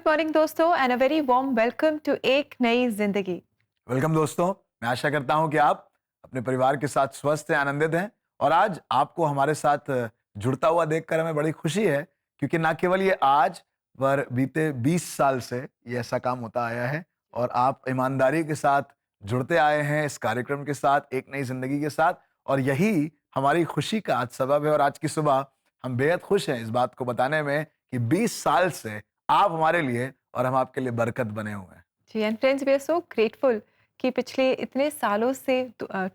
Good morning दोस्तों and a very warm welcome to एक नई जिंदगी। वेलकम दोस्तों। मैं आशा करता हूं कि आप अपने परिवार के साथ स्वस्थ हैं, आनंदित हैं। और आज आपको हमारे साथ जुड़ता हुआ देखकर हमें बड़ी खुशी है, क्योंकि ना केवल ये आज पर बीते 20 साल से ये ऐसा काम होता आया है और आप ईमानदारी के साथ जुड़ते आए हैं इस कार्यक्रम के साथ, एक नई जिंदगी के साथ। और यही हमारी खुशी का आज सबब है। और आज की सुबह हम बेहद खुश हैं इस बात को बताने में कि 20 साल से आप हमारे लिए और हम आपके लिए बरकत बने हुए हैं। जी and friends we are so grateful कि पिछले इतने सालों से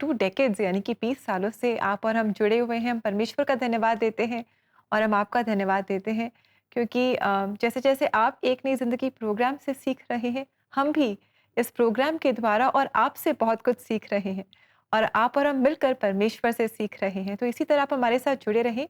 2 डेकेड्स यानी कि 20 सालों से आप और हम जुड़े हुए हैं। हम परमेश्वर का धन्यवाद देते हैं और हम आपका धन्यवाद देते हैं क्योंकि जैसे जैसे आप एक नई ज़िंदगी प्रोग्राम से सीख रहे हैं, हम भी इस प्रोग्राम के द्वारा और आपसे बहुत कुछ सीख रहे हैं और आप और हम मिलकर परमेश्वर से सीख रहे हैं। तो इसी तरह आप हमारे साथ जुड़े रहें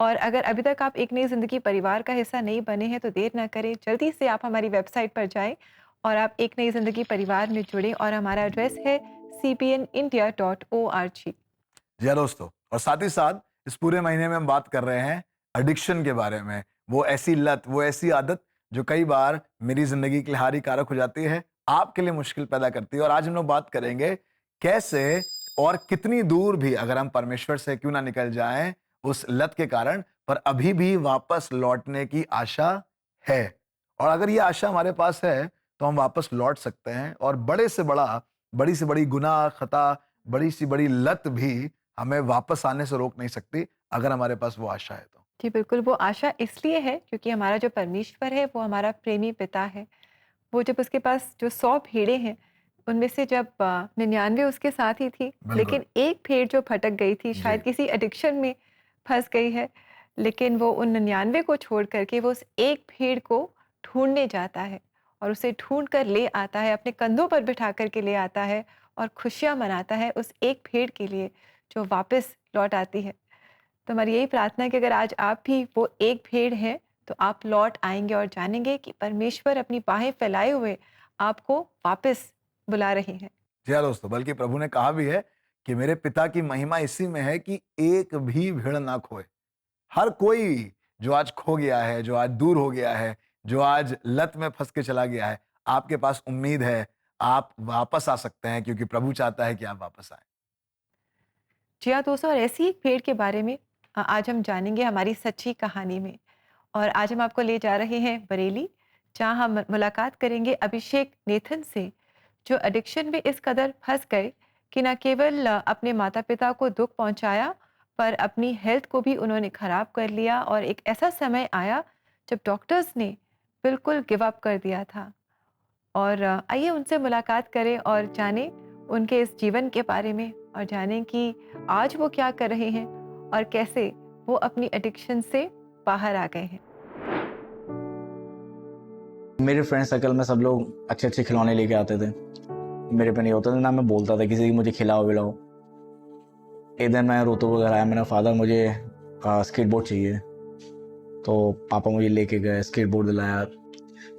और अगर अभी तक आप एक नई ज़िंदगी परिवार का हिस्सा नहीं बने हैं तो देर ना करें, जल्दी से आप हमारी वेबसाइट पर जाएँ और आप एक नई ज़िंदगी परिवार में जुड़ें और हमारा एड्रेस है cpnindia.org। जी हाँ दोस्तों, और साथ ही साथ इस पूरे महीने में हम बात कर रहे हैं एडिक्शन के बारे में। वो ऐसी लत, वो ऐसी आदत जो कई बार मेरी जिंदगी के लिए हानिकारक हो जाती है, आपके लिए मुश्किल पैदा करती है। और आज हम लोग बात करेंगे कैसे और कितनी दूर भी अगर हम परमेश्वर से क्यों ना निकल जाएं उस लत के कारण, पर अभी भी वापस लौटने की आशा है। और अगर ये आशा हमारे पास है तो हम वापस लौट सकते हैं। और बड़े से बड़ा, बड़ी से बड़ी गुनाह, खता, बड़ी सी बड़ी लत भी हमें वापस आने से रोक नहीं सकती अगर हमारे पास वो आशा है तो। जी बिल्कुल, वो आशा इसलिए है क्योंकि हमारा जो परमेश्वर है वो हमारा प्रेमी पिता है। वो जब उसके पास जो 100 भेड़ें हैं, उनमें से जब 99 उसके साथ ही थी, बिल्कुल। लेकिन एक भेड़ जो भटक गई थी, जी। शायद किसी एडिक्शन में फँस गई है, लेकिन वो उन 99 को छोड़ कर के वो उस एक भेड़ को ढूँढने जाता है और उसे ढूँढ कर ले आता है, अपने कंधों पर बिठा कर के ले आता है और खुशियाँ मनाता है उस एक भेड़ के लिए, जो वापस लौट आती है। तो हमारी यही प्रार्थना है कि अगर आज आप भी वो एक भेड़ हैं, तो आप लौट आएँगे और जानेंगे कि परमेश्वर अपनी बाहें फैलाए हुए आपको वापस बुला रहे हैं। जी हाँ दोस्तों, बल्कि प्रभु ने कहा भी है कि मेरे पिता की महिमा इसी में है कि एक भी भेड़ ना खोए। हर कोई जो आज खो गया है, जो आज दूर हो गया है, जो आज लत में फंस के चला गया है, आपके पास उम्मीद है। आप वापस आ सकते हैं, क्योंकि प्रभु चाहता है कि आप वापस आए। जी हाँ दोस्तों, और ऐसी एक भेड़ के बारे में आज हम जानेंगे हमारी सच्ची कहानी में। और आज हम आपको ले जा रहे हैं बरेली, जहाँ हम मुलाकात करेंगे अभिषेक नेथन से, जो एडिक्शन में इस कदर फंस गए कि न केवल अपने माता पिता को दुख पहुंचाया, पर अपनी हेल्थ को भी उन्होंने खराब कर लिया। और एक ऐसा समय आया जब डॉक्टर्स ने बिल्कुल गिव अप कर दिया था। और आइए उनसे मुलाकात करें और जानें उनके इस जीवन के बारे में और जानें कि आज वो क्या कर रहे हैं और कैसे वो अपनी एडिक्शन से बाहर आ गए हैं। मेरे फ्रेंड सर्कल में सब लोग अच्छे अच्छे खिलौने लेके आते थे। मेरे पे नहीं होता था, ना मैं बोलता था किसी की मुझे खिलाओ विलाओ। एक दिन मैं रोते हुए घर आया, मेरा फादर मुझे स्केटबोर्ड चाहिए, तो पापा मुझे लेके गए, स्केटबोर्ड दिलाया।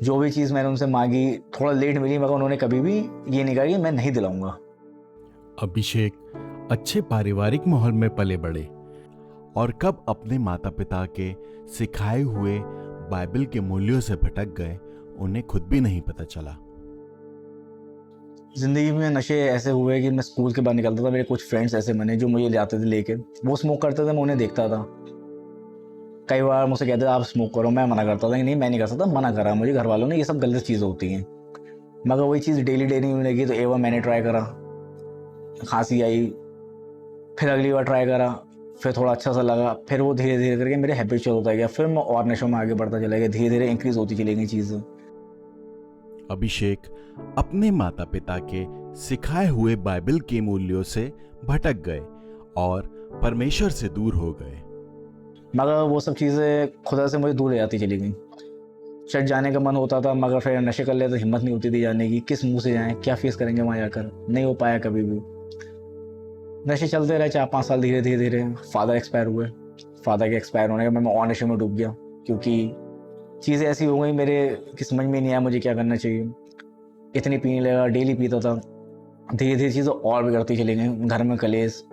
जो भी चीज़ मैंने उनसे मांगी, थोड़ा लेट मिली, मगर उन्होंने कभी भी ये नहीं कहा कि मैं नहीं दिलाऊंगा। अभिषेक अच्छे पारिवारिक माहौल में पले बड़े और कब अपने माता पिता के सिखाए हुए बाइबल के मूल्यों से भटक गए, उन्हें खुद भी नहीं पता चला। ज़िंदगी में नशे ऐसे हुए कि मैं स्कूल के बाद निकलता था, मेरे कुछ फ्रेंड्स ऐसे बने जो मुझे ले आते थे लेके। वो स्मोक करते थे, मैं उन्हें देखता था। कई बार मुझसे कहते थे आप स्मोक करो, मैं मना करता था कि नहीं मैं नहीं कर सकता, मना करा मुझे घर वालों ने, ये सब गलत चीज़ होती हैं। मगर वही चीज़ डेली डेली होने लगी, तो एक बार मैंने ट्राई करा, खांसी आई, फिर अगली बार ट्राई करा, फिर थोड़ा अच्छा सा लगा, फिर वो धीरे धीरे करके मेरे हैबिचुअल होता गया, फिर मैं और नशों में आगे बढ़ता चला गया, धीरे धीरे इंक्रीज होती चली गई चीज़ें। अभिषेक अपने माता पिता के सिखाए हुए बाइबल के मूल्यों से भटक गए और परमेश्वर से दूर हो गए। मगर वो सब चीज़ें खुदा से मुझे दूर ले जाती चली गई। चर्च जाने का मन होता था, मगर फिर नशे कर ले तो हिम्मत नहीं होती थी जाने की। किस मुंह से जाएं, क्या फेस करेंगे वहाँ जाकर, नहीं हो पाया कभी भी। नशे चलते रहे 4-5 साल, धीरे धीरे धीरे फादर एक्सपायर हुए। फादर के एक्सपायर होने के बाद मैं और नशे में डूब गया, क्योंकि चीज़ें ऐसी हो गई मेरे कि समझ में नहीं आया मुझे क्या करना चाहिए। इतनी पीने लगा, डेली पीता था। धीरे धीरे चीज़ें और बिगड़ती चली गई, घर में कलेश,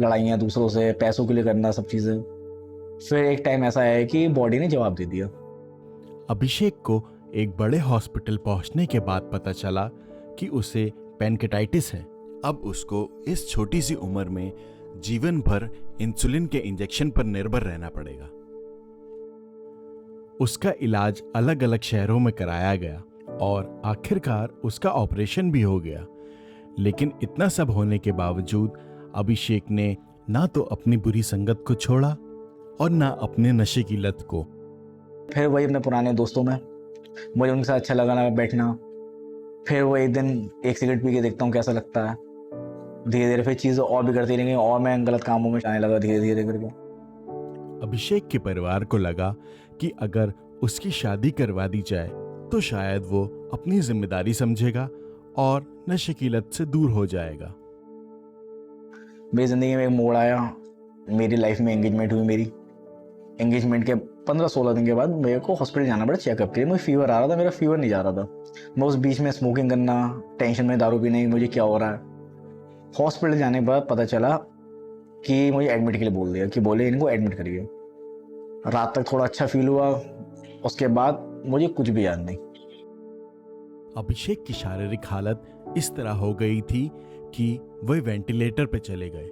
लड़ाइयाँ दूसरों से, पैसों के लिए करना सब चीज़ें। फिर एक टाइम ऐसा आया कि बॉडी ने जवाब दे दिया। अभिषेक को एक बड़े हॉस्पिटल पहुंचने के बाद पता चला कि उसे पैनकेटाइटिस है। अब उसको इस छोटी सी उम्र में जीवन भर इंसुलिन के इंजेक्शन पर निर्भर रहना पड़ेगा। उसका इलाज अलग अलग शहरों में कराया गया और आखिरकार उसका ऑपरेशन भी हो गया। लेकिन इतना सब होने के बावजूद अभिषेक ने ना तो अपनी बुरी संगत को छोड़ा और ना अपने नशे की लत को। फिर वही अपने पुराने दोस्तों में मुझे उनके साथ अच्छा लगा बैठना। फिर वो एक दिन एक सिगरेट पी के देखता हूँ कैसा लगता है। धीरे धीरे फिर चीज़ें और बिगड़ती रहेंगी और मैं गलत कामों में जाने लगा धीरे धीरे करके। अभिषेक के परिवार को लगा कि अगर उसकी शादी करवा दी जाए तो शायद वो अपनी जिम्मेदारी समझेगा और नशे की लत से दूर हो जाएगा। मेरी ज़िंदगी में एक मोड़ आया। मेरी लाइफ में एंगेजमेंट हुई। मेरी एंगेजमेंट के 15-16 दिन के बाद मेरे को हॉस्पिटल जाना पड़ा चेकअप के लिए। मुझे फीवर आ रहा था, मेरा फीवर नहीं जा रहा था। मैं उस बीच में स्मोकिंग करना, टेंशन में दारू पीने, मुझे क्या हो रहा है। हॉस्पिटल जाने के बाद पता चला कि मुझे एडमिट के लिए बोल दिया कि बोले इनको एडमिट करिए। रात तक थोड़ा अच्छा फील हुआ, उसके बाद मुझे कुछ भी याद नहीं। अभिषेक की शारीरिक हालत इस तरह हो गई थी कि वह वेंटिलेटर पे चले गए।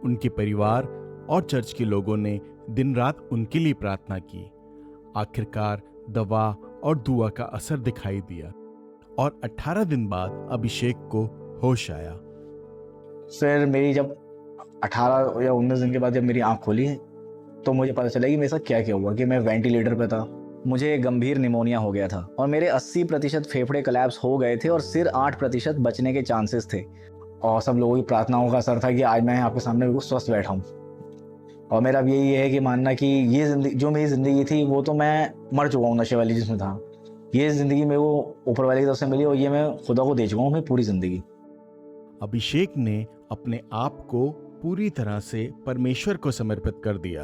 उनके परिवार और चर्च के लोगों ने दिन रात उनके लिए प्रार्थना की। आखिरकार दवा और दुआ का असर दिखाई दिया और 18 दिन बाद अभिषेक को होश आया। फिर मेरी जब 18 या 19 दिन के बाद जब मेरी आँख खोली तो मुझे पता चला कि मेरे साथ क्या क्या हुआ। कि मैं वेंटिलेटर पे था, मुझे गंभीर निमोनिया हो गया था और मेरे 80% फेफड़े कोलैप्स हो गए थे और सिर्फ 8% बचने के चांसेस थे। और सब लोगों की प्रार्थनाओं का असर था कि आज मैं आपके सामने बिल्कुल स्वस्थ बैठा हूँ। और मेरा अब यही है कि मानना कि ये जिंदगी जो मेरी ज़िंदगी थी वो तो मैं मर चुका हूँ नशे वाली जिसमें था। ये ज़िंदगी मेरे को ऊपर वाले की तरफ से मिली और ये मैं खुदा को दे चुका हूँ मैं पूरी ज़िंदगी। अभिषेक ने अपने आप को पूरी तरह से परमेश्वर को समर्पित कर दिया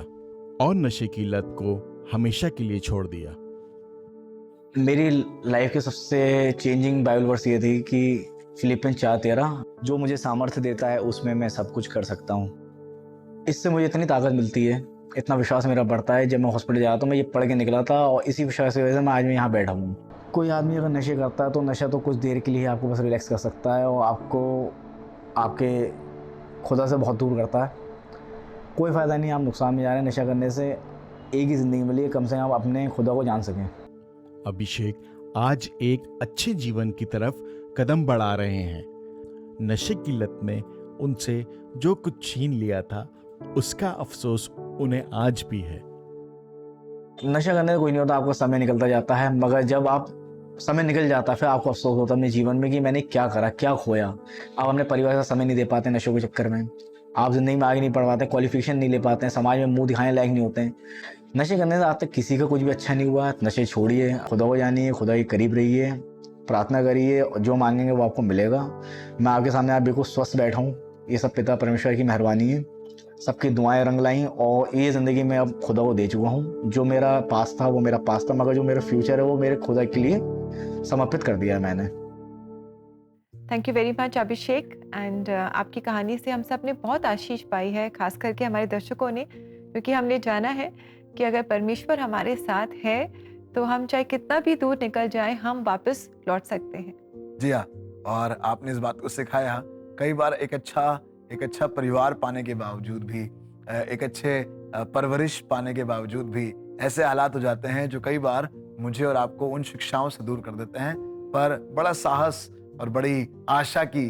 और नशे की लत को हमेशा के लिए छोड़ दिया। मेरी लाइफ के सबसे चेंजिंग बाइबल वर्स ये थी कि फिलिपियंस 4:13, जो मुझे सामर्थ्य देता है उसमें मैं सब कुछ कर सकता हूँ। इससे मुझे इतनी ताकत मिलती है, इतना विश्वास मेरा बढ़ता है। जब मैं हॉस्पिटल जाता हूँ मैं ये पढ़ के निकला था और इसी विश्वास की वजह से मैं आज यहाँ बैठा हूँ। कोई आदमी अगर नशे करता है तो नशा तो कुछ देर के लिए आपको बस रिलैक्स कर सकता है और आपको आपके खुदा से बहुत दूर करता है। कोई फ़ायदा नहीं, आप नुकसान में जा रहे हैं नशा करने से। एक ही ज़िंदगी मिली है, कम से कम आप अपने खुदा को जान सकें। अभिषेक आज एक अच्छे जीवन की तरफ कदम बढ़ा रहे हैं। नशे की लत में उनसे जो कुछ छीन लिया था उसका अफसोस उन्हें आज भी है। नशा करने से कोई नहीं होता, आपका समय निकलता जाता है, मगर जब आप समय निकल जाता है फिर आपको अफसोस होता है अपने जीवन में कि मैंने क्या करा, क्या खोया। आप अपने परिवार का समय नहीं दे पाते नशों के चक्कर में, आप ज़िंदगी में आगे नहीं बढ़ पाते, क्वालिफिकेशन नहीं ले पाते हैं, समाज में मुंह दिखाने लायक नहीं होते हैं। नशे करने से आज तक किसी का कुछ भी अच्छा नहीं हुआ। नशे छोड़िए, खुदा को जानिए, खुदा के करीब रहिए, प्रार्थना करिए, जो मांगेंगे वो आपको मिलेगा। मैं आपके सामने आप बिल्कुल स्वस्थ बैठा हूँ, ये सब पिता परमेश्वर की मेहरबानी है। सबकी दुआएं रंग लाई और ये ज़िंदगी में अब खुदा को दे चुका हूँ। जो मेरा पास था वो मेरा पास था, मगर जो मेरा फ्यूचर है वो मेरे खुदा के लिए समर्पित कर दिया है मैंने। Thank you very much Abhishek. And आपकी कहानी से हम सब ने बहुत आशीष पाई है, खास करके हमारे दर्शकों ने, क्योंकि हमने जाना है कि अगर परमेश्वर हमारे साथ है तो हम चाहे कितना भी दूर निकल जाए हम वापस लौट सकते हैं। जी हाँ, और आपने इस बात को सिखाया। कई बार एक अच्छा परिवार पाने के बावजूद भी, एक अच्छे परवरिश पाने के बावजूद भी ऐसे हालात हो जाते हैं जो कई बार मुझे और आपको उन शिक्षाओं से दूर कर देते हैं। पर बड़ा साहस और बड़ी आशा की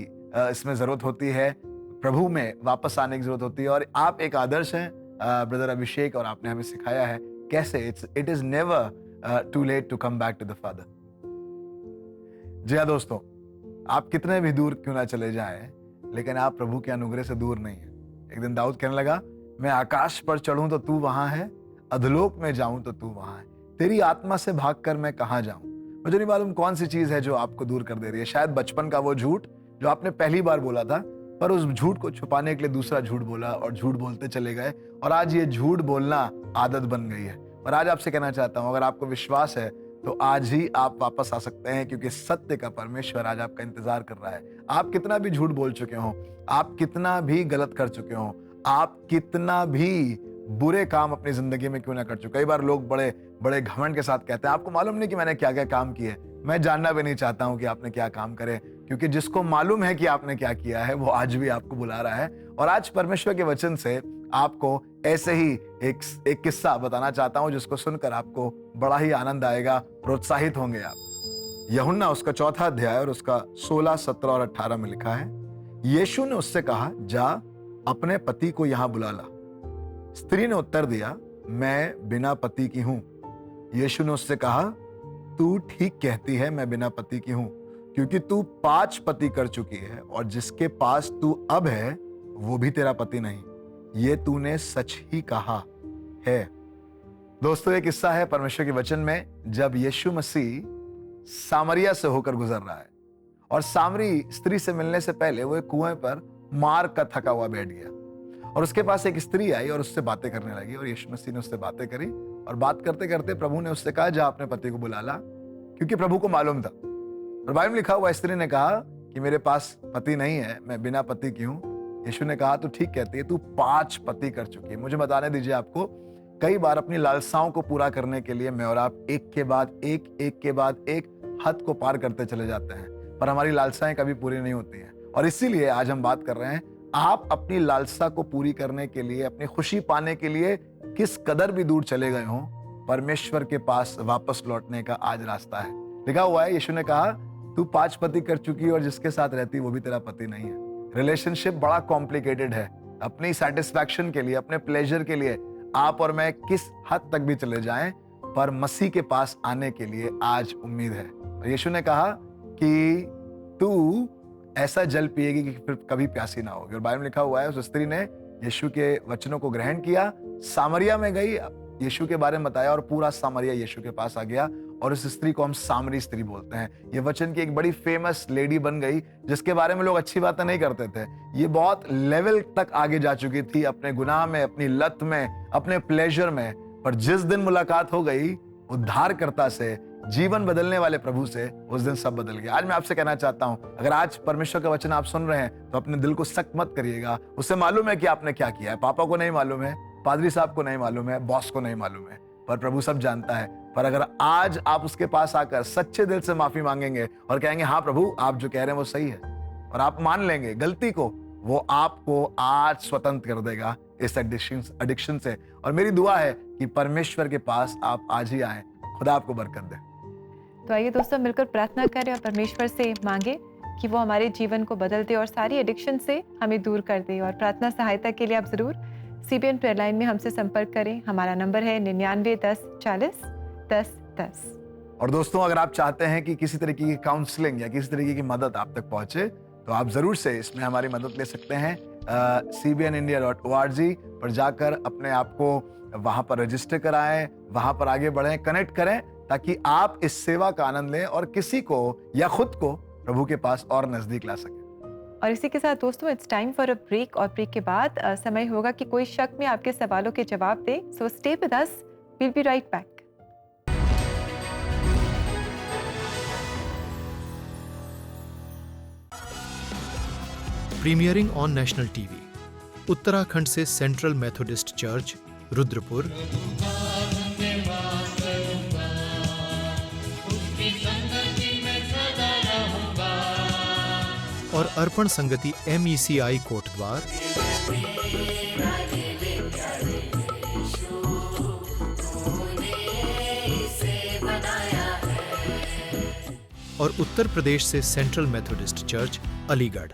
इसमें ज़रूरत होती है, प्रभु में वापस आने की ज़रूरत होती है। और आप एक आदर्श हैं ब्रदर अभिषेक, और आपने हमें सिखाया है कैसे it is never too late to come back to the father. जी हाँ दोस्तों, आप कितने भी दूर क्यों ना चले जाएं, लेकिन आप प्रभु के अनुग्रह से दूर नहीं है। एक दिन दाऊद कहने लगा, मैं आकाश पर चढ़ूं तो तू वहां है, अधलोक में जाऊं तो तू वहां है, तेरी आत्मा से भागकर मैं कहां जाऊं। मुझे नहीं मालूम कौन सी चीज है जो आपको दूर कर दे रही है। शायद बचपन का वो झूठ जो आपने पहली बार बोला था, पर उस झूठ को छुपाने के लिए दूसरा झूठ बोला और झूठ बोलते चले गए, और आज ये झूठ बोलना आदत बन गई है। और आज आपसे कहना चाहता हूं, अगर आपको विश्वास है तो आज ही आप वापस आ सकते हैं, क्योंकि सत्य का परमेश्वर आज आपका इंतजार कर रहा है। आप कितना भी झूठ बोल चुके हो, आप कितना भी गलत कर चुके हो, आप कितना भी बुरे काम अपनी जिंदगी में क्यों ना कर चुके। कई बार लोग बड़े बड़े घमंड के साथ कहते हैं आपको मालूम नहीं कि मैंने क्या क्या काम किए। मैं जानना भी नहीं चाहता हूं कि आपने क्या काम करे, क्योंकि जिसको मालूम है कि आपने क्या किया है वो आज भी आपको बुला रहा है। और आज परमेश्वर के वचन से आपको ऐसे ही एक किस्सा बताना चाहता हूं जिसको सुनकर आपको बड़ा ही आनंद आएगा, प्रोत्साहित होंगे आप। यूहन्ना उसका 4 अध्याय और उसका 16, 17 और 18 में लिखा है, यीशु ने उससे कहा, जा अपने पति को यहां बुला ला। स्त्री ने उत्तर दिया, मैं बिना पति की हूं। यीशु ने उससे कहा, तू ठीक कहती है, मैं बिना पति की हूं, क्योंकि तू 5 पति कर चुकी है और जिसके पास तू अब है वो भी तेरा पति नहीं। ये तूने सच ही कहा है। दोस्तों, एक किस्सा है परमेश्वर के वचन में जब यीशु मसीह सामरिया से होकर गुजर रहा है और सामरी स्त्री से मिलने से पहले वो एक कुएं पर मार का थका हुआ बैठ गया और उसके पास एक स्त्री आई और उससे बातें करने लगी और यीशु मसीह ने उससे बातें करी और बात करते करते प्रभु ने उससे कहा, जा अपने पति को बुला ला, क्योंकि प्रभु को मालूम था। और बाइबल में लिखा हुआ, स्त्री ने कहा कि मेरे पास पति नहीं है, मैं बिना पति की हूं। यीशु ने कहा, तू ठीक कहती है, तू 5 पति कर चुकी है। मुझे बताने दीजिए आपको, कई बार अपनी लालसाओं को पूरा करने के लिए मैं और आप एक के बाद एक हद को पार करते चले जाते हैं, पर हमारी लालसाएं कभी पूरी नहीं होती हैं। और इसीलिए आज हम बात कर रहे हैं, आप अपनी लालसा को पूरी करने के लिए, अपनी खुशी पाने के लिए किस कदर भी दूर चले गए हों, परमेश्वर के पास वापस लौटने का आज रास्ता है। लिखा हुआ है, यीशु ने कहा, तू 5 पति कर चुकी और जिसके साथ रहती वो भी तेरा पति नहीं है। रिलेशनशिप बड़ा कॉम्प्लिकेटेड है। अपनी सेटिस्फैक्शन के लिए, अपने प्लेजर के लिए आप और मैं किस हद तक भी चले जाएं, पर मसीह के पास आने के लिए आज उम्मीद है। और यीशु ने कहा कि तू ऐसा जल पिएगी कि फिर कभी प्यासी ना होगी। और बाइबल में लिखा हुआ है, उस स्त्री ने यीशु के वचनों को ग्रहण किया, सामरिया में गई, यीशु के बारे में बताया और पूरा सामरिया यीशु के पास आ गया। और उस स्त्री को हम सामरी स्त्री बोलते हैं। ये वचन की एक बड़ी फेमस लेडी बन गई जिसके बारे में लोग अच्छी बातें नहीं करते थे। ये बहुत लेवल तक आगे जा चुकी थी अपने गुनाह में, अपनी लत में, अपने प्लेजर में, पर जिस दिन मुलाकात हो गई उद्धारकर्ता से, जीवन बदलने वाले प्रभु से, उस दिन सब बदल गया। आज मैं आपसे कहना चाहता हूं, अगर आज परमेश्वर का वचन आप सुन रहे हैं तो अपने दिल को सख्त मत करिएगा। उससे मालूम है कि आपने क्या किया है। पापा को नहीं मालूम है, पादरी साहब को नहीं मालूम है, बॉस को नहीं मालूम है, पर प्रभु सब जानता है। पर अगर आज आप उसके पास आकर सच्चे दिल से माफी मांगेंगे और कहेंगे, हाँ प्रभु आप जो कह रहे हैं वो सही है, और आप मान लेंगे गलती को, वो आपको आज स्वतंत्र कर देगा इस एडिक्शन से। और मेरी दुआ है कि परमेश्वर के पास आप आज ही आए। खुदा आपको बरकत दे। तो आइए दोस्तों, मिलकर प्रार्थना करें और परमेश्वर से मांगे कि वो हमारे जीवन को बदल दे और सारी एडिक्शन से हमें दूर कर दे। और प्रार्थना सहायता के लिए आप जरूर CBN प्रेयर लाइन में हमसे संपर्क करें। हमारा नंबर है 99 10 40 10 10। और दोस्तों, अगर आप चाहते हैं कि किसी तरीके की काउंसलिंग या किसी तरीके की मदद आप तक पहुंचे, तो आप जरूर से इसमें हमारी मदद ले सकते हैं। cbnindia.org पर जाकर अपने आप को वहां पर रजिस्टर कराएं, वहां पर आगे बढ़ें, कनेक्ट करें, ताकि आप इस सेवा का आनंद लें और किसी को या खुद को प्रभु के पास और नजदीक ला सकें। और इसी के साथ दोस्तों, it's time for a break. और ब्रेक के बाद समय होगा कि कोई शक में आपके सवालों के जवाब दे। So stay with us, we'll be right back. Premiering on national TV, Uttarakhand से सेंट्रल मेथोडिस्ट चर्च रुद्रपुर, और अर्पण संगति MECI कोटद्वार, और उत्तर प्रदेश से सेंट्रल मेथोडिस्ट चर्च अलीगढ़।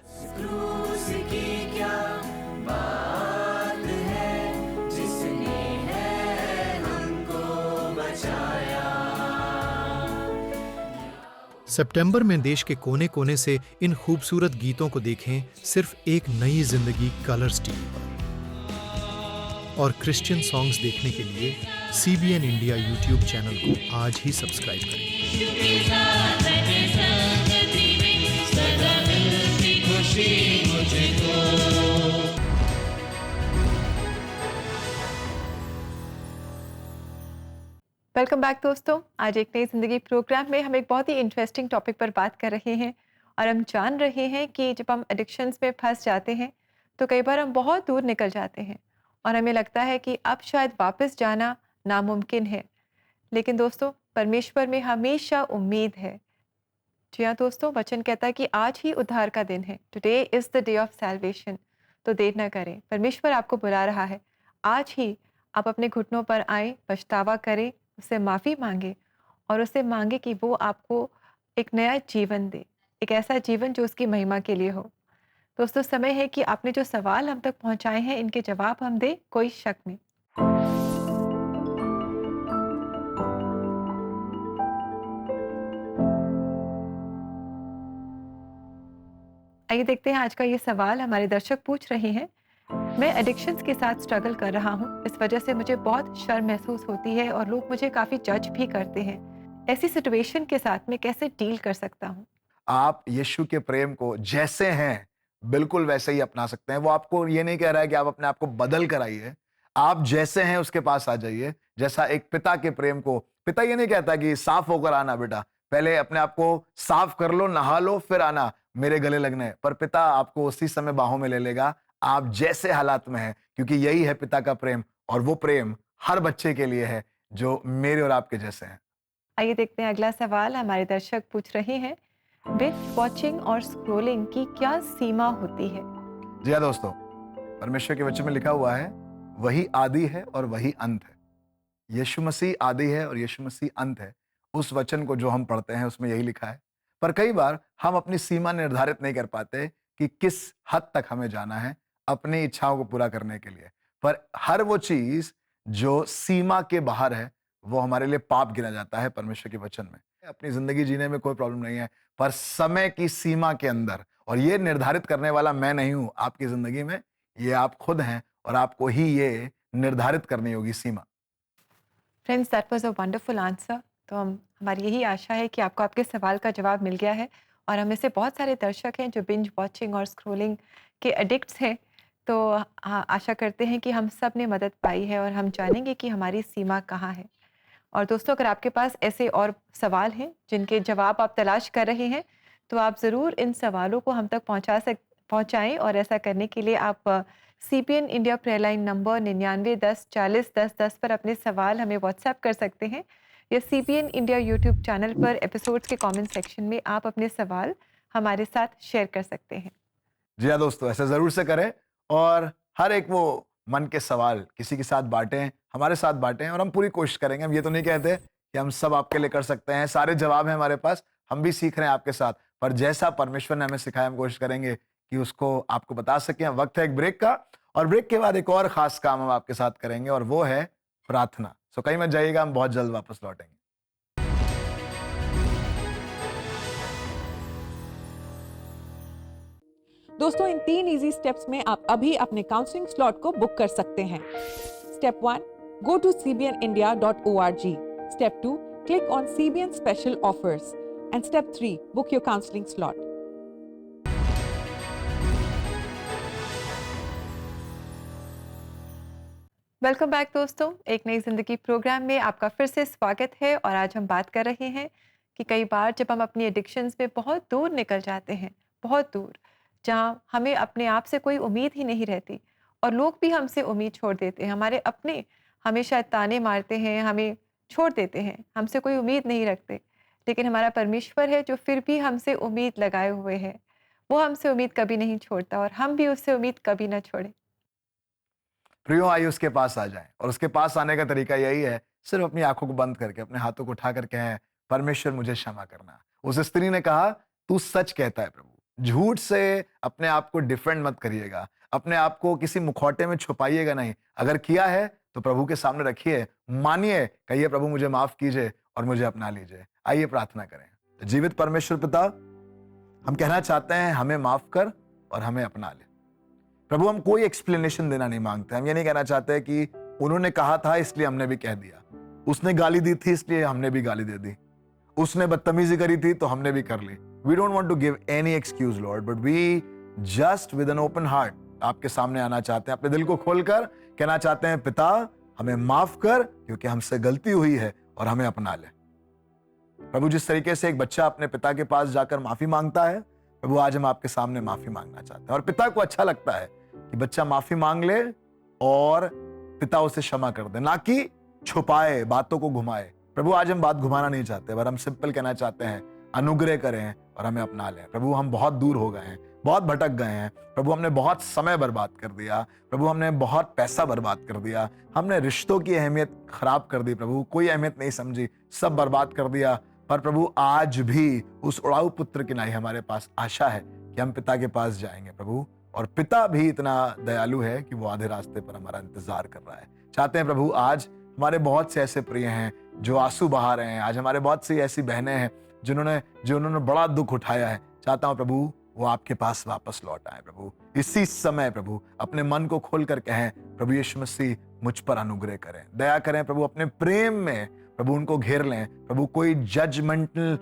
सितंबर में देश के कोने कोने से इन खूबसूरत गीतों को देखें सिर्फ एक नई जिंदगी कलर्स टीवी पर। और क्रिश्चियन सॉन्ग्स देखने के लिए CBN इंडिया YouTube चैनल को आज ही सब्सक्राइब करें। वेलकम बैक दोस्तों। आज एक नई जिंदगी प्रोग्राम में हम एक बहुत ही इंटरेस्टिंग टॉपिक पर बात कर रहे हैं और हम जान रहे हैं कि जब हम एडिक्शंस में फंस जाते हैं तो कई बार हम बहुत दूर निकल जाते हैं और हमें लगता है कि अब शायद वापस जाना नामुमकिन है। लेकिन दोस्तों, परमेश्वर में हमेशा उम्मीद है। जी हाँ दोस्तों, वचन कहता है कि आज ही उद्धार का दिन है। Today is the day of salvation. तो देर ना करें, परमेश्वर आपको बुला रहा है। आज ही आप अपने घुटनों पर आए, पछतावा करें, उससे माफ़ी मांगे और उससे मांगे कि वो आपको एक नया जीवन दे, एक ऐसा जीवन जो उसकी महिमा के लिए हो। दोस्तों, समय है कि आपने जो सवाल हम तक पहुंचाए हैं, इनके जवाब हम दें, कोई शक नहीं। आइए देखते हैं आज का ये सवाल। हमारे दर्शक पूछ रहे हैं, मैं एडिक्शंस के साथ स्ट्रगल कर रहा हूँ। इस वजह से मुझे बहुत शर्म महसूस होती है और लोग मुझे काफ़ी जज भी करते हैं। ऐसी सिचुएशन के साथ मैं कैसे डील कर सकता हूँ? आप यीशु के प्रेम को जैसे हैं बिल्कुल वैसे ही अपना सकते हैं। वो आपको ये नहीं कह रहा है कि आप अपने आप को बदल कर आइए। आप जैसे हैं उसके पास आ जाइए। जैसा एक पिता के प्रेम को, पिता ये नहीं कहता कि साफ होकर आना बेटा, पहले अपने आप को साफ कर लो, नहा लो, फिर आना मेरे गले लगने। पर पिता आपको उसी समय बाहों में ले लेगा, आप जैसे हालात में हैं, क्योंकि यही है पिता का प्रेम। और वो प्रेम हर बच्चे के लिए है जो मेरे और आपके जैसे हैं। आइए देखते हैं अगला सवाल। हमारे दर्शक पूछ रहे हैं, बिंज वॉचिंग और स्क्रोलिंग की क्या सीमा होती है? जी हाँ दोस्तों, परमेश्वर के वचन में लिखा हुआ है, वही आदि है और वही अंत है। यीशु मसीह आदि है और यीशु मसीह अंत है। उस वचन को जो हम पढ़ते हैं उसमें यही लिखा है। पर कई बार हम अपनी सीमा निर्धारित नहीं कर पाते कि किस हद तक हमें जाना है अपनी इच्छाओं को पूरा करने के लिए। पर हर वो चीज जो सीमा के बाहर है वो हमारे लिए पाप गिना जाता है परमेश्वर के वचन में। अपनी जिंदगी जीने में कोई प्रॉब्लम नहीं है, पर समय की सीमा के अंदर, और ये निर्धारित करने वाला मैं नहीं हूं आपकी जिंदगी में, ये आप खुद हैं और आपको ही ये निर्धारित करनी होगी सीमा। Friends, that was a wonderful answer. तो हमारी यही आशा है कि आपको आपके सवाल का जवाब मिल गया है। और हम में से बहुत सारे दर्शक हैं जो बिंज वॉचिंग और स्क्रोलिंग के एडिक्ट्स हैं। तो हाँ, आशा करते हैं कि हम सब ने मदद पाई है और हम जानेंगे कि हमारी सीमा कहाँ है। और दोस्तों, अगर आपके पास ऐसे और सवाल हैं जिनके जवाब आप तलाश कर रहे हैं, तो आप ज़रूर इन सवालों को हम तक पहुँचाएँ। और ऐसा करने के लिए आप CPN India prayer line number 9910401010 पर अपने सवाल हमें व्हाट्सएप कर सकते हैं, या सीपीएन इंडिया यूट्यूब चैनल पर एपिसोड्स के कमेंट सेक्शन में आप अपने सवाल हमारे साथ शेयर कर सकते हैं। जी हाँ दोस्तों, ऐसा जरूर से करें और हर एक वो मन के सवाल किसी के साथ बांटें, हमारे साथ बांटें, और हम पूरी कोशिश करेंगे। हम ये तो नहीं कहते कि हम सब आपके लिए कर सकते हैं, सारे जवाब हैं हमारे पास, हम भी सीख रहे हैं आपके साथ। पर जैसा परमेश्वर ने हमें सिखाया, हम कोशिश करेंगे कि उसको आपको बता सकें। वक्त है एक ब्रेक का, और ब्रेक के बाद एक और खास काम हम आपके साथ करेंगे, और वो है प्रार्थना। सो कहीं मत जाइएगा, हम बहुत जल्द वापस लौटेंगे। दोस्तों, इन 3 इजी स्टेप्स में आप अभी अपने काउंसलिंग स्लॉट को बुक कर सकते हैं। Step 1, go to cbnindia.org. Step 2, click on CBN special offers. And step 3, book your counseling slot. Welcome back दोस्तों, एक नई ज़िंदगी प्रोग्राम में आपका फिर से स्वागत है। और आज हम बात कर रहे हैं कि कई बार जब हम अपनी एडिक्शंस में बहुत दूर निकल जाते हैं, बहुत दूर, जहाँ हमें अपने आप से कोई उम्मीद ही नहीं रहती, और लोग भी हमसे उम्मीद छोड़ देते हैं, हमारे अपने हमें शायद ताने मारते हैं, हमें छोड़ देते हैं, हमसे कोई उम्मीद नहीं रखते। लेकिन हमारा परमेश्वर है जो फिर भी हमसे उम्मीद लगाए हुए है। वो हमसे उम्मीद कभी नहीं छोड़ता, और हम भी उससे उम्मीद कभी ना छोड़ें। प्रियो, आइए उसके पास आ जाएं, और उसके पास आने का तरीका यही है, सिर्फ अपनी आंखों को बंद करके अपने हाथों को उठा करके कहें, परमेश्वर मुझे क्षमा करना। उस स्त्री ने कहा, तू सच कहता है प्रभु, झूठ से अपने आप को डिफेंड मत करिएगा, अपने आप को किसी मुखौटे में छुपाइएगा नहीं। अगर किया है तो प्रभु के सामने रखिए, मानिए, कहिए प्रभु मुझे माफ कीजिए और मुझे अपना लीजिए। आइए प्रार्थना करें। तो जीवित परमेश्वर पिता, हम कहना चाहते हैं, हमें माफ कर और हमें अपना ले। प्रभु, हम कोई एक्सप्लेनेशन देना नहीं मांगते। हम ये नहीं कहना चाहते कि उन्होंने कहा था इसलिए हमने भी कह दिया, उसने गाली दी थी इसलिए हमने भी गाली दे दी, उसने बदतमीजी करी थी तो हमने भी कर ली। We don't want to give any excuse lord, but we just with an open heart आपके सामने आना चाहते हैं, अपने दिल को खोलकर कहना चाहते हैं, पिता हमें माफ कर क्योंकि हमसे गलती हुई है और हमें अपना ले। प्रभु, जिस तरीके से एक बच्चा अपने पिता के पास जाकर माफी मांगता है, प्रभु आज हम आपके सामने माफी मांगना चाहते हैं। और पिता को अच्छा लगता है कि बच्चा माफी मांग ले और पिता उसे क्षमा कर दे, ना कि छुपाए, बातों को घुमाए। प्रभु आज हम बात घुमाना नहीं चाहते, पर हम सिंपल कहना चाहते हैं, अनुग्रह करें और हमें अपना लें। प्रभु हम बहुत दूर हो गए हैं, बहुत भटक गए हैं। प्रभु हमने बहुत समय बर्बाद कर दिया, प्रभु हमने बहुत पैसा बर्बाद कर दिया, हमने रिश्तों की अहमियत खराब कर दी, प्रभु कोई अहमियत नहीं समझी, सब बर्बाद कर दिया। पर प्रभु आज भी उस उड़ाऊ पुत्र की नाई हमारे पास आशा है कि हम पिता के पास जाएंगे प्रभु, और पिता भी इतना दयालु है कि वो आधे रास्ते पर हमारा इंतजार कर रहा है। चाहते हैं प्रभु आज हमारे बहुत से ऐसे प्रिय हैं जो आंसू बहा रहे हैं, आज हमारे बहुत सी ऐसी बहनें हैं जिन्होंने बड़ा दुख उठाया है। चाहता हूं प्रभु वो आपके पास वापस लौट आए। प्रभु इसी समय प्रभु अपने मन को खोल कर कहें, प्रभु यीशु मसीह मुझ पर अनुग्रह करें, दया करें प्रभु, अपने प्रेम में प्रभु उनको घेर लें। प्रभु कोई जजमेंटल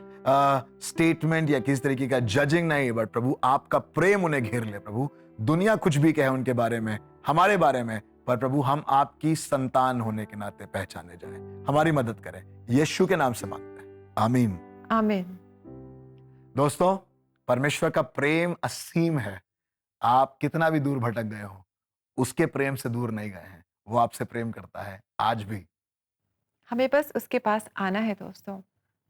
स्टेटमेंट या किसी तरीके का जजिंग नहीं, बट प्रभु आपका प्रेम उन्हें घेर ले। प्रभु दुनिया कुछ भी कहे उनके बारे में, हमारे बारे में, पर प्रभु हम आपकी संतान होने के नाते पहचाने जाएं। हमारी मदद करें, यीशु के नाम से मांगते हैं, आमीन आमीन। दोस्तों, परमेश्वर का प्रेम असीम है। आप कितना भी दूर भटक गए हो, उसके प्रेम से दूर नहीं गए हैं। वो आपसे प्रेम करता है आज भी। हमें बस उसके पास आना है दोस्तों,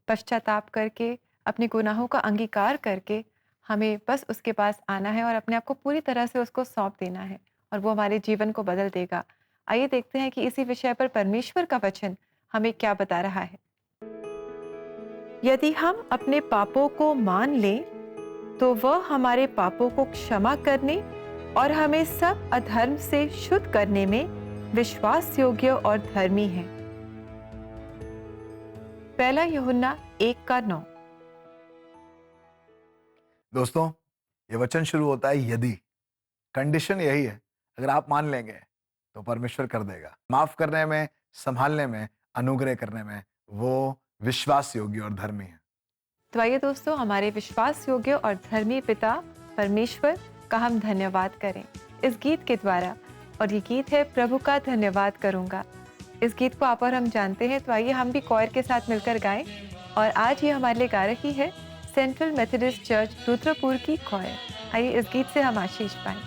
पश्चाताप करके, अपने गुनाहों का अंगीकार करके हमें बस उसके पास आना है और अपने आप को पूरी तरह से उसको सौंप देना है, और वो हमारे जीवन को बदल देगा। आइए देखते हैं कि इसी विषय पर परमेश्वर का वचन हमें क्या बता रहा है। यदि हम अपने पापों को मान लें तो वह हमारे पापों को क्षमा करने और हमें सब अधर्म से शुद्ध करने में विश्वास योग्य और धर्मी है। पहला यूहन्ना 1:9। दोस्तों, ये वचन शुरू होता है यदि। कंडीशन यही है, अगर आप मान लेंगे तो परमेश्वर कर देगा। माफ करने में, संभालने में, अनुग्रह करने में वो विश्वास योग्य और धर्मी है। तो आइए दोस्तों, हमारे विश्वास योग्य और धर्मी पिता परमेश्वर का हम धन्यवाद करें इस गीत के द्वारा, और ये गीत है प्रभु का धन्यवाद करूंगा। इस गीत को आप और हम जानते हैं, तो आइए हम भी कॉयर के साथ मिलकर गाएं। और आज ये हमारे लिए गा रही है सेंट्रल मेथोडिस्ट चर्च रुद्रपुर की कॉयर। आइए इस गीत से हम आशीष पाएं।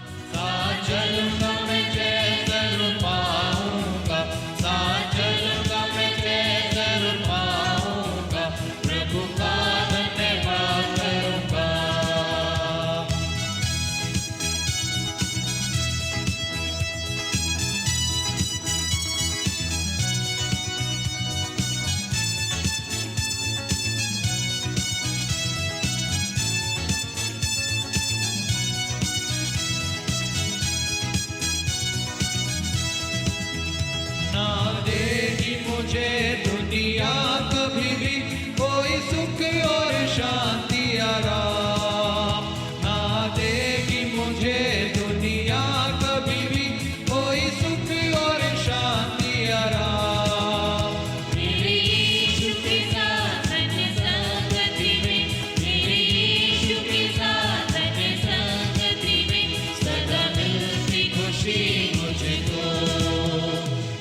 मुझे दुनिया कभी भी कोई सुख और शांति आराम, ना देगी मुझे दुनिया कभी भी कोई सुख और शांति आराम। मेरे यीशु के साथ संगति में, मेरे यीशु के साथ संगति में सदा मिलती खुशी मुझको।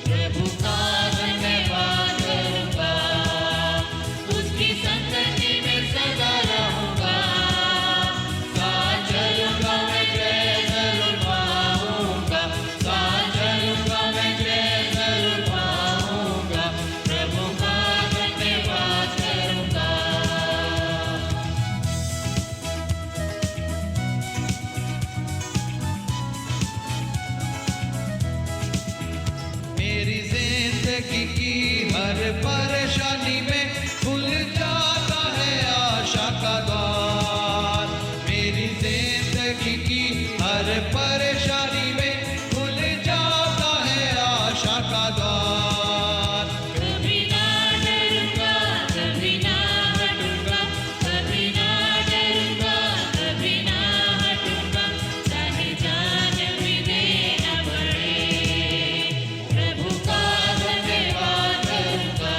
प्रभु का मेरी जिंदगी की हर परेशानी में खुल जाता है आशा का द्वार। मेरी जिंदगी की हर परेशानी में खुल जाता है आशा का द्वार। कभी ना डरूंगा, कभी ना हटूंगा, कभी ना डरूंगा, कभी ना हटूंगा, चाहे जान भी देना पड़े। प्रभु का धन्यवाद करूंगा,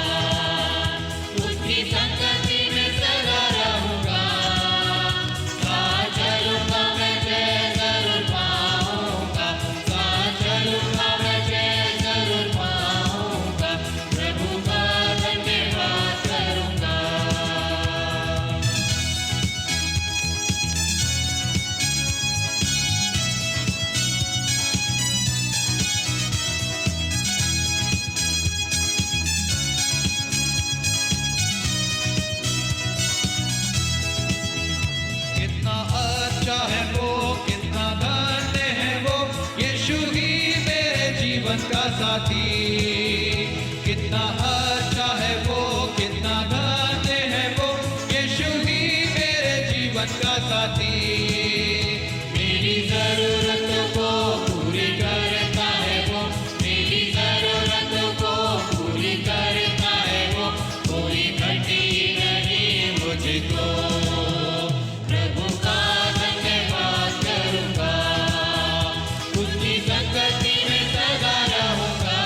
का साथी। कितना अच्छा है वो, कितना धन्य है वो, यीशु ही मेरे जीवन का साथी। मेरी जरूरतों को पूरी करता है वो, मेरी जरूरतों को पूरी करता है वो, कोई घटी नहीं मुझको। प्रभु का धन्यवाद करूंगा, उसकी संगति में सदा रहूंगा।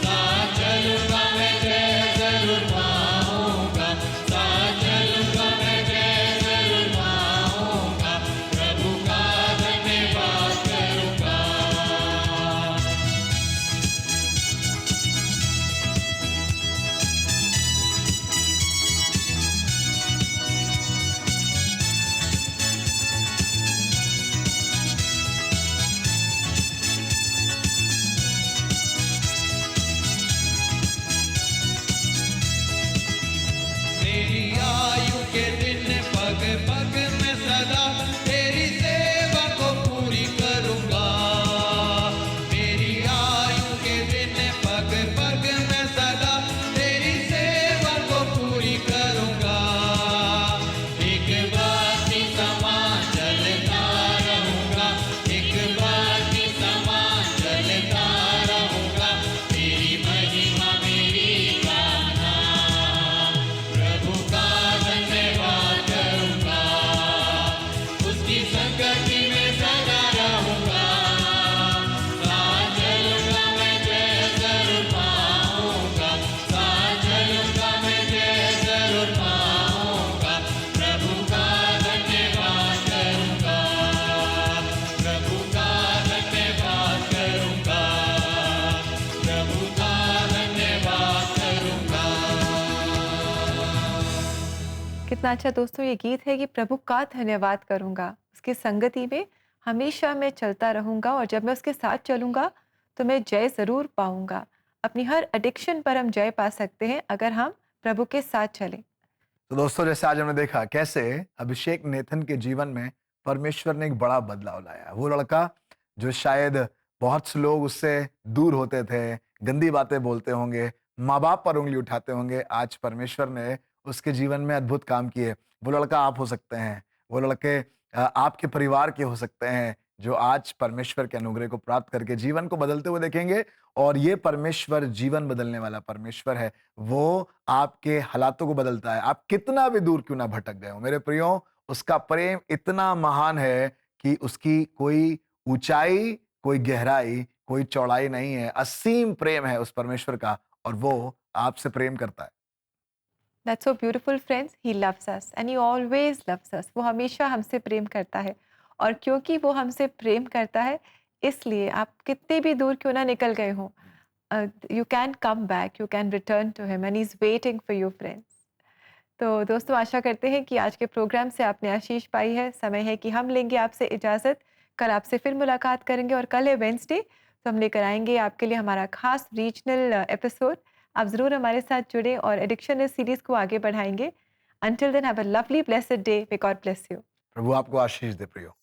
साथ चलूंगा मैं, जय जरूर पाऊंगा। साथ चलूंगा मैं, जय जरूर पाऊंगा। प्रभु का धन्यवाद करूंगा। तेरी आयु के दिन पग पग में सदा तेरी सेवा को पूरी करूंगा। मेरी आयु के दिन पग पग में सदा तेरी सेवा को पूरी करूंगा। एक बाती समान चलता रहूंगा, एक बाती समान चलता रहूंगा। तेरी महिमा मेरी गाना, प्रभु का धन्यवाद करूंगा। उसकी संगति में सदा रहूंगा। साथ चलूंगा मैं, जय जरूर पाऊंगा। साथ चलूंगा मैं, जय जरूर पाऊंगा। प्रभु का धन्यवाद करूंगा। प्रभु का धन्यवाद करूंगा। प्रभु का धन्यवाद करूंगा। कितना अच्छा दोस्तों ये गीत है कि प्रभु का धन्यवाद करूंगा, उसकी संगति में हमेशा मैं चलता रहूंगा और जब मैं उसके साथ चलूंगा तो मैं जय ज़रूर पाऊंगा। अपनी हर एडिक्शन पर हम जय पा सकते हैं अगर हम प्रभु के साथ चलें। तो दोस्तों, जैसे आज हमने देखा कैसे अभिषेक नेथन के जीवन में परमेश्वर ने एक बड़ा बदलाव लाया। वो लड़का जो शायद बहुत से लोग उससे दूर होते थे, गंदी बातें बोलते होंगे, माँ बाप पर उंगली उठाते होंगे, आज परमेश्वर ने उसके जीवन में अद्भुत काम किए। वो लड़का आप हो सकते हैं, वो लड़के आपके परिवार के हो सकते हैं, जो आज परमेश्वर के अनुग्रह को प्राप्त करके जीवन को बदलते हुए देखेंगे। और ये परमेश्वर जीवन बदलने वाला परमेश्वर है, वो आपके हालातों को बदलता है। आप कितना भी दूर क्यों ना भटक गए हो मेरे प्रियो, उसका प्रेम इतना महान है कि उसकी कोई ऊंचाई, कोई गहराई, कोई चौड़ाई नहीं है। असीम प्रेम है उस परमेश्वर का और वो आपसे प्रेम करता है। That's so beautiful friends, he loves us and he always loves us। वो हमेशा हमसे प्रेम करता है और क्योंकि वो हमसे प्रेम करता है इसलिए आप कितने भी दूर क्यों ना निकल गए हो, you can come back, you can return to him and he's waiting for you friends। तो दोस्तों आशा करते हैं कि आज के प्रोग्राम से आपने आशीष पाई है। समय है कि हम लेंगे आपसे इजाज़त, कल आपसे फिर मुलाकात करेंगे और कल है वेडनेसडे, तो हम लेकर आएंगे आपके लिए हमारा खास रीजनल एपिसोड। आप ज़रूर हमारे साथ जुड़ें और एडिक्शन इस सीरीज़ को आगे बढ़ाएंगे। Until then, have a lovely blessed day. May God bless you। प्रभु आपको आशीष दे प्रियो।